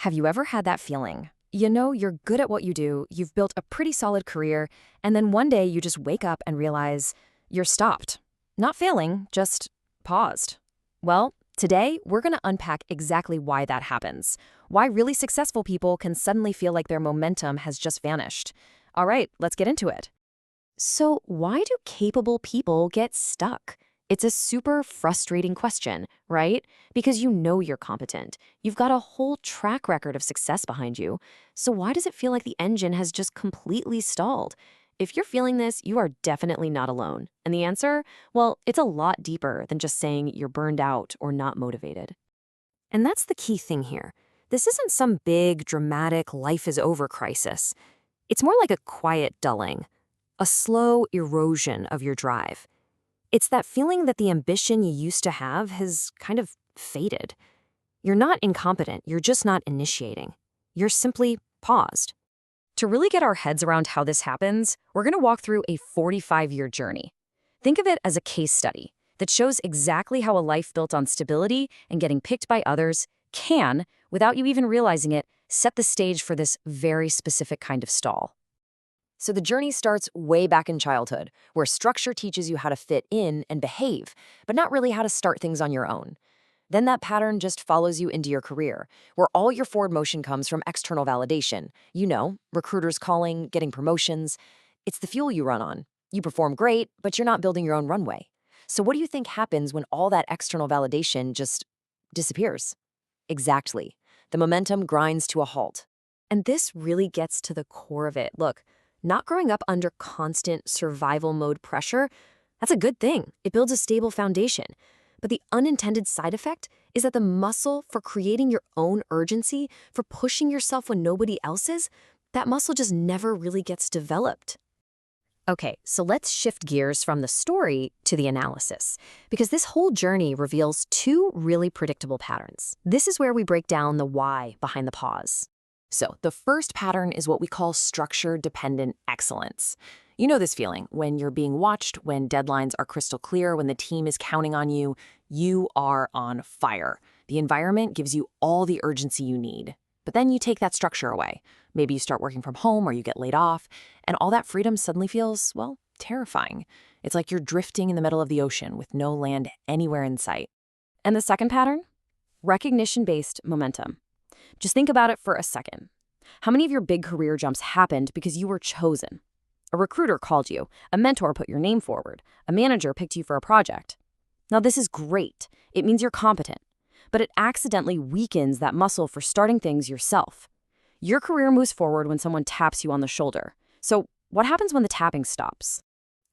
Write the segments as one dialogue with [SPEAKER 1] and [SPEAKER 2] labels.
[SPEAKER 1] Have you ever had that feeling? You know you're good at what you do, you've built a pretty solid career, and then one day you just wake up and realize you're stopped. Not failing, just paused. Well, today we're going to unpack exactly why that happens. Why really successful people can suddenly feel like their momentum has just vanished. All right, let's get into it. So, why do capable people get stuck? It's a super frustrating question, right? Because you know you're competent. You've got a whole track record of success behind you. So why does it feel like the engine has just completely stalled? If you're feeling this, you are definitely not alone. And the answer? Well, it's a lot deeper than just saying you're burned out or not motivated. And that's the key thing here. This isn't some big, dramatic, life is over crisis. It's more like a quiet dulling, a slow erosion of your drive. It's that feeling that the ambition you used to have has kind of faded. You're not incompetent, you're just not initiating. You're simply paused. To really get our heads around how this happens, we're going to walk through a 45-year journey. Think of it as a case study that shows exactly how a life built on stability and getting picked by others can, without you even realizing it, set the stage for this very specific kind of stall. So the journey starts way back in childhood, where structure teaches you how to fit in and behave, but not really how to start things on your own. Then that pattern just follows you into your career, where all your forward motion comes from external validation. You know, recruiters calling, getting promotions. It's the fuel you run on. You perform great, but you're not building your own runway. So what do you think happens when all that external validation just disappears? Exactly. The momentum grinds to a halt. And this really gets to the core of it. Look, not growing up under constant survival mode pressure, that's a good thing. It builds a stable foundation. But the unintended side effect is that the muscle for creating your own urgency, for pushing yourself when nobody else is, that muscle just never really gets developed. Okay, so let's shift gears from the story to the analysis, because this whole journey reveals two really predictable patterns. This is where we break down the why behind the pause. So the first pattern is what we call structure-dependent excellence. You know this feeling when you're being watched, when deadlines are crystal clear, when the team is counting on you, you are on fire. The environment gives you all the urgency you need. But then you take that structure away. Maybe you start working from home or you get laid off, and all that freedom suddenly feels, well, terrifying. It's like you're drifting in the middle of the ocean with no land anywhere in sight. And the second pattern? Recognition-based momentum. Just think about it for a second. How many of your big career jumps happened because you were chosen? A recruiter called you, a mentor put your name forward, a manager picked you for a project. Now this is great. It means you're competent, but it accidentally weakens that muscle for starting things yourself. Your career moves forward when someone taps you on the shoulder. So what happens when the tapping stops?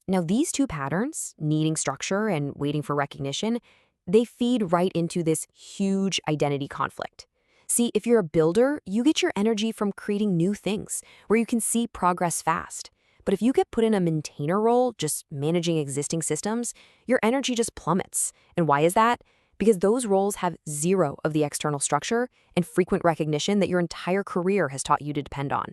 [SPEAKER 1] Now these two patterns, needing structure and waiting for recognition, they feed right into this huge identity conflict. See, if you're a builder, you get your energy from creating new things, where you can see progress fast. But if you get put in a maintainer role, just managing existing systems, your energy just plummets. And why is that? Because those roles have zero of the external structure and frequent recognition that your entire career has taught you to depend on.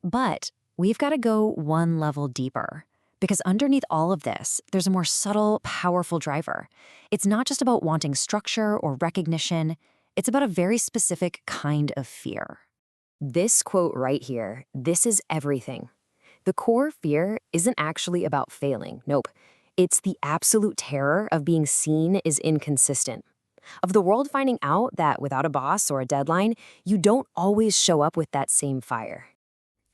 [SPEAKER 1] But we've got to go one level deeper. Because underneath all of this, there's a more subtle, powerful driver. It's not just about wanting structure or recognition. It's about a very specific kind of fear. This quote right here, this is everything. The core fear isn't actually about failing. Nope. It's the absolute terror of being seen as inconsistent, of the world finding out that without a boss or a deadline, you don't always show up with that same fire.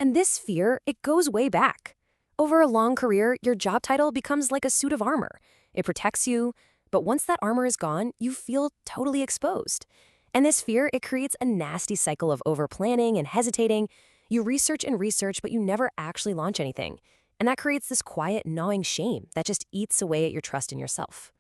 [SPEAKER 1] And this fear, it goes way back. Over a long career, your job title becomes like a suit of armor. It protects you, but once that armor is gone, you feel totally exposed. And this fear, it creates a nasty cycle of over-planning and hesitating. You research and research, but you never actually launch anything. And that creates this quiet, gnawing shame that just eats away at your trust in yourself.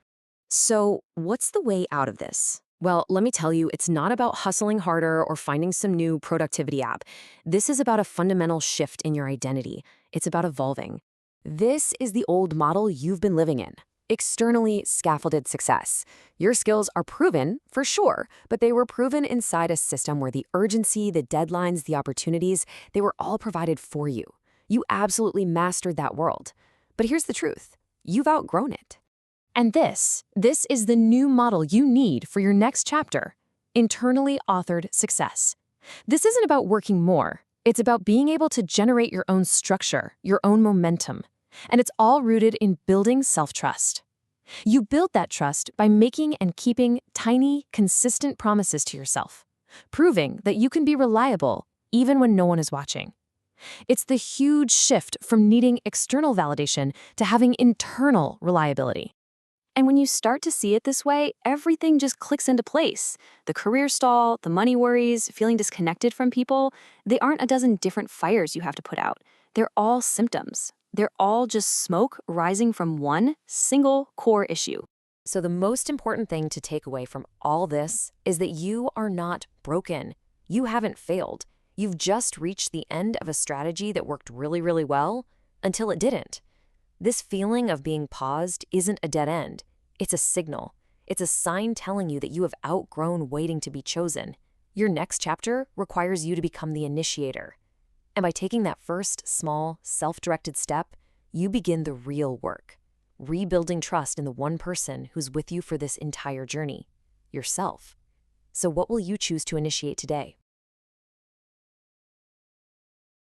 [SPEAKER 1] So what's the way out of this? Well, let me tell you, it's not about hustling harder or finding some new productivity app. This is about a fundamental shift in your identity. It's about evolving. This is the old model you've been living in. Externally scaffolded success. Your skills are proven, for sure, but they were proven inside a system where the urgency, the deadlines, the opportunities, they were all provided for you. You absolutely mastered that world. But here's the truth. You've outgrown it. And this is the new model you need for your next chapter. Internally authored success. This isn't about working more. It's about being able to generate your own structure, your own momentum. And it's all rooted in building self-trust. You build that trust by making and keeping tiny, consistent promises to yourself, proving that you can be reliable even when no one is watching. It's the huge shift from needing external validation to having internal reliability. And when you start to see it this way, everything just clicks into place. The career stall, the money worries, feeling disconnected from people, they aren't a dozen different fires you have to put out. They're all symptoms. They're all just smoke rising from one single core issue. So the most important thing to take away from all this is that you are not broken. You haven't failed. You've just reached the end of a strategy that worked really, really well until it didn't. This feeling of being paused isn't a dead end. It's a signal. It's a sign telling you that you have outgrown waiting to be chosen. Your next chapter requires you to become the initiator. And by taking that first, small, self-directed step, you begin the real work, rebuilding trust in the one person who's with you for this entire journey, yourself. So what will you choose to initiate today?